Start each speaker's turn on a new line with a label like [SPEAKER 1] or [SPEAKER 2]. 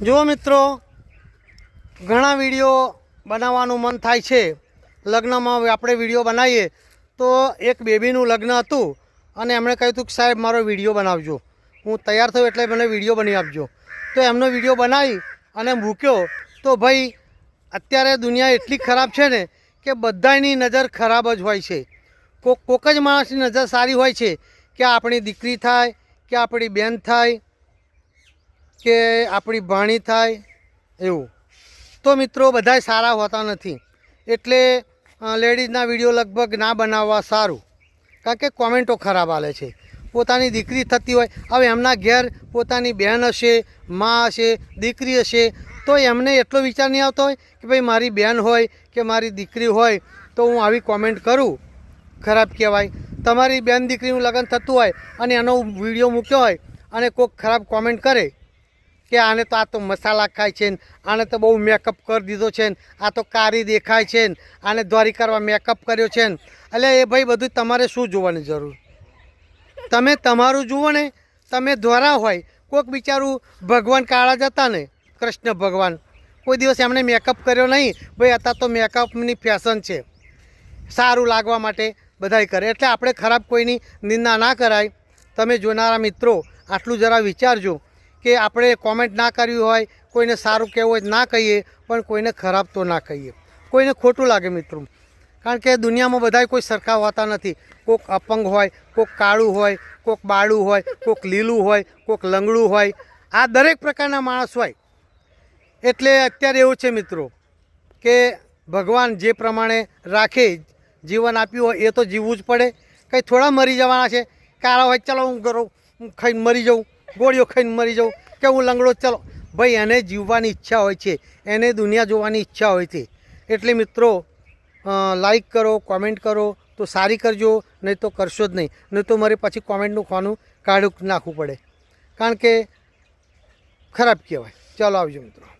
[SPEAKER 1] જો મિત્રો, ઘણા વિડીયો બનાવવાનું મન થાય છે. લગ્નમાં આપણે વિડીયો બનાવીએ તો એક બેબીનું લગ્ન હતું અને એમણે કહ્યું હતું કે સાહેબ મારો વિડીયો બનાવજો. હું તૈયાર થયો એટલે મને વિડીયો બનાવી આપજો. તો એમનો વિડીયો બનાવી અને મૂક્યો. તો ભાઈ અત્યારે દુનિયા એટલી ખરાબ છે ને કે બધાની નજર ખરાબ જ હોય છે. કોક જ માણસની નજર સારી હોય છે કે આપણી દીકરી થાય, કે આપણી બેન થાય, કે આપણી ભાણી થાય એવું. તો મિત્રો બધાય સારા હોતા નથી. એટલે લેડીઝના વિડીયો લગભગ ના બનાવવા સારું, કારણ કે કોમેન્ટો ખરાબ આલે છે. પોતાની દીકરી થતી હોય, હવે એમના ઘેર પોતાની બહેન હશે, મા હશે, દીકરી હશે, તો એમને એટલો વિચાર નહીં આવતો હોય કે ભાઈ મારી બહેન હોય કે મારી દીકરી હોય તો હું આવી કોમેન્ટ કરું. ખરાબ કહેવાય. તમારી બેન દીકરીનું લગ્ન થતું હોય અને એનો વિડીયો મૂક્યો હોય અને કોઈક ખરાબ કોમેન્ટ કરે કે આને તો આ તો મસાલા ખાય છે ને, આને તો બહુ મેકઅપ કરી દીધો છે ને, આ તો કારી દેખાય છે ને, આને ધોરી કરવા મેકઅપ કર્યો છે ને. એટલે એ ભાઈ બધું તમારે શું જોવાની જરૂર? તમે તમારું જુઓ ને. તમે ધોરા હોય, કોઈક બિચારું ભગવાન કાળા જતા ને, કૃષ્ણ ભગવાન, કોઈ દિવસ એમણે મેકઅપ કર્યો નહીં. ભાઈ અત્યારે તો મેકઅપની ફેશન છે, સારું લાગવા માટે બધાય કરે. એટલે આપણે ખરાબ કોઈની નિંદા ના કરાય. તમે જોનારા મિત્રો આટલું જરા વિચારજો કે આપણે કોમેન્ટ ના કરવી હોય, કોઈને સારું કહેવું હોય ના કહીએ, પણ કોઈને ખરાબ તો ના કહીએ. કોઈને ખોટું લાગે મિત્રો, કારણ કે દુનિયામાં બધાય કોઈ સરખા હોતા નથી. કોઈક અપંગ હોય, કોઈક કાળું હોય, કોઈક બાળું હોય, કોઈક લીલું હોય, કોઈક લંગડું હોય. આ દરેક પ્રકારના માણસ હોય. એટલે અત્યારે એવું છે મિત્રો કે ભગવાન જે પ્રમાણે રાખે, જીવન આપ્યું હોય એ તો જીવવું જ પડે. કંઈ થોડા મરી જવાના છે. કાળા હોય ચાલો હું કરું, હું ખાઈને મરી જાઉં, ગોળીઓ ખાઈને મરી જાઉં, કે હું લંગડો ચાલો. ભાઈ એને જીવવાની ઈચ્છા હોય છે, એને દુનિયા જોવાની ઈચ્છા હોય છે. એટલે મિત્રો લાઈક કરો, કોમેન્ટ કરો તો સારી કરજો, નહીં તો કરશો જ નહીં. નહીં તો મારે પછી કોમેન્ટનું ખાનું કાઢું નાખવું પડે, કારણ કે ખરાબ કહેવાય. ચાલો આવજો મિત્રો.